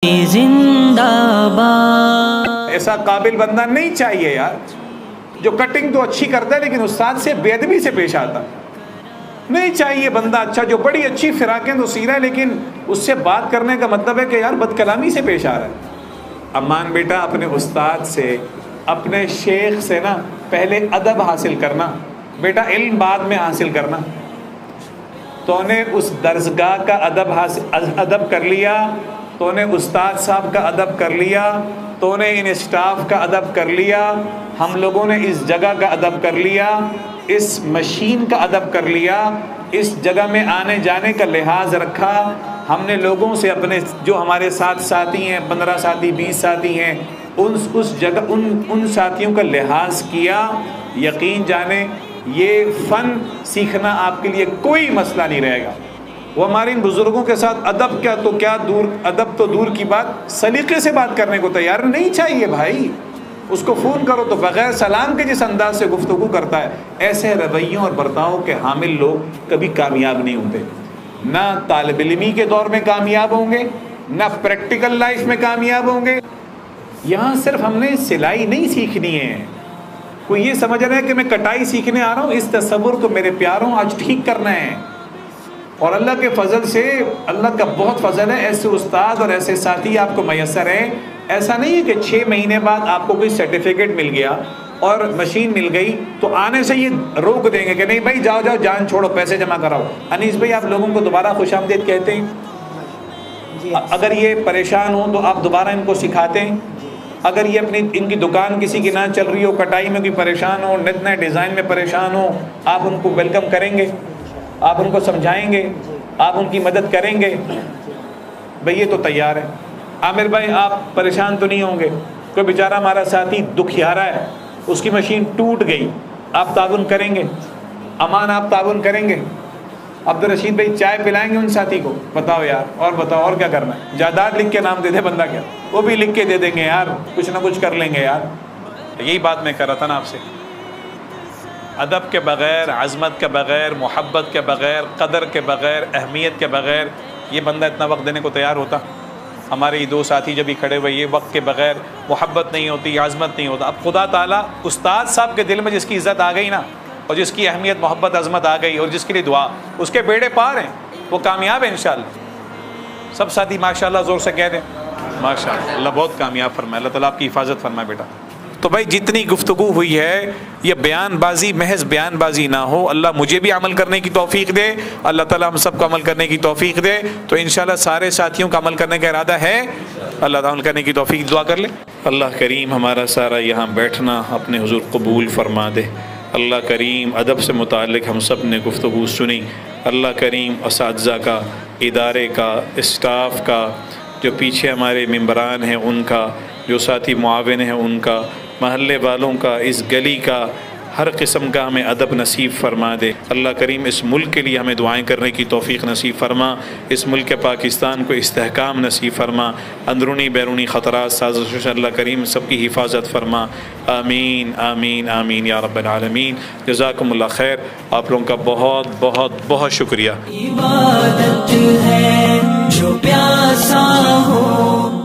زندہ باد۔ ایسا قابل بندہ نہیں چاہیے یار جو کٹنگ تو اچھی کرتا ہے لیکن استاد سے بے ادبی سے پیش آتا نہیں چاہیے۔ بندہ اچھا جو بڑی اچھی فراقیں تو سی رہا ہے لیکن اس سے بات کرنے کا مطلب ہے کہ یار بد کلامی سے پیش آ رہا ہے۔ امان بیٹا اپنے استاد سے اپنے شیخ سے نا پہلے ادب حاصل کرنا بیٹا، علم بعد میں حاصل کرنا۔ تو نے اس درسگاہ کا ادب کر لیا، تو نے استاد صاحب کا ادب کر لیا، تو نے ان اسٹاف کا ادب کر لیا، ہم لوگوں نے اس جگہ کا ادب کر لیا، اس مشین کا ادب کر لیا، اس جگہ میں آنے جانے کا لحاظ رکھا۔ ہم نے لوگوں سے اپنے جو ہمارے ساتھ ساتھی ہیں 15 ساتھی 20 ساتھی ہیں اس جگہ ان ساتھیوں کا لحاظ کیا۔ یقین جانے یہ فن سیکھنا آپ کے لیے کوئی مسئلہ نہیں رہے گا۔ وہ ہمارے ان بزرگوں کے ساتھ ادب تو دور کی بات، سلیقے سے بات کرنے کو تیار نہیں چاہیے بھائی۔ اس کو فون کرو تو بغیر سلام کے جس انداز سے گفتگو کرتا ہے، ایسے رویوں اور برتاؤ کے حامل لوگ کبھی کامیاب نہیں ہوتے۔ نہ طالب علمی کے دور میں کامیاب ہوں گے، نہ پریکٹیکل لائف میں کامیاب ہوں گے۔ یہاں صرف ہم نے سلائی نہیں سیکھنی ہے۔ کوئی یہ سمجھ رہا ہے کہ میں کٹائی سیکھنے آ رہا ہوں، اس تصور کو میرے پیاروں آج ٹھیک کرنا ہے۔ اور اللہ کے فضل سے، اللہ کا بہت فضل ہے، ایسے استاد اور ایسے ساتھی آپ کو میسر ہیں۔ ایسا نہیں ہے کہ 6 مہینے بعد آپ کو کوئی سرٹیفکیٹ مل گیا اور مشین مل گئی تو آنے سے یہ روک دیں گے کہ نہیں بھائی جاؤ جان چھوڑو، پیسے جمع کراؤ۔ انیس بھائی آپ لوگوں کو دوبارہ خوش آمدید کہتے ہیں؟ اگر یہ پریشان ہوں تو آپ دوبارہ ان کو سکھاتے ہیں۔ اگر یہ ان کی دکان کسی کی نہ چل رہی ہو، کٹائی میں کوئی پریشان ہو، نئے ڈیزائن میں پریشان ہو، آپ ان کو ویلکم کریں گے، آپ ان کو سمجھائیں گے، آپ ان کی مدد کریں گے۔ بھئی یہ تو تیار ہے۔ عامر بھائی آپ پریشان تو نہیں ہوں گے؟ کوئی بیچارہ ہمارا ساتھی دکھیارا ہے، اس کی مشین ٹوٹ گئی، آپ تعاون کریں گے؟ امان آپ تعاون کریں گے؟ عبدالرشید بھائی چائے پلائیں گے ان ساتھی کو؟ بتاؤ یار، اور بتاؤ اور کیا کرنا ہے؟ جائیداد لکھ کے نام دے دے بندہ، کیا وہ بھی لکھ کے دے دیں گے یار، کچھ نہ کچھ کر لیں گے یار۔ یہی بات میں کر رہا تھا نا آپ سے، ادب کے بغیر، عظمت کے بغیر، محبت کے بغیر، قدر کے بغیر، اہمیت کے بغیر یہ بندہ اتنا وقت دینے کو تیار ہوتا؟ ہمارے یہ 2 ساتھی جب بھی کھڑے ہوئے، یہ وقت کے بغیر محبت نہیں ہوتی، عظمت نہیں ہوتا۔ اب خدا تعالیٰ استاد صاحب کے دل میں جس کی عزت آ گئی نا، اور جس کی اہمیت محبت عظمت آ گئی، اور جس کے لیے دعا، اس کے بیڑے پار ہیں، وہ کامیاب ہے انشاءاللہ۔ سب ساتھی ماشاءاللہ زور سے کہہ دیں ماشاءاللہ۔ اللہ بہت کامیاب فرمائے، اللہ تعالیٰ آپ کی حفاظت فرمائے بیٹا۔ تو بھائی جتنی گفتگو ہوئی ہے یہ بیان بازی، محض بیان بازی نہ ہو۔ اللہ مجھے بھی عمل کرنے کی توفیق دے، اللہ تعالیٰ ہم سب کو عمل کرنے کی توفیق دے۔ تو انشاءاللہ سارے ساتھیوں کا عمل کرنے کا ارادہ ہے، اللہ تعالیٰ عمل کرنے کی توفیق دعا کر لیں۔ اللہ کریم ہمارا سارا یہاں بیٹھنا اپنے حضور قبول فرما دے۔ اللہ کریم ادب سے متعلق ہم سب نے گفتگو سنی، اللہ کریم اساتذہ کا، ادارے کا، اسٹاف کا، جو پیچھے ہمارے ممبران ہیں ان کا، جو ساتھی معاون ہیں ان کا، محلے والوں کا، اس گلی کا، ہر قسم کا ہمیں ادب نصیب فرما دے۔ اللہ کریم اس ملک کے لیے ہمیں دعائیں کرنے کی توفیق نصیب فرما، اس ملک پاکستان کو استحکام نصیب فرما، اندرونی بیرونی خطرات سازشوں سے اللہ کریم سب کی حفاظت فرما۔ آمین آمین آمین یا رب العالمین۔ جزاکم اللہ خیر، آپ لوگوں کا بہت بہت بہت شکریہ۔ عبادت ہے جو پیاسا ہو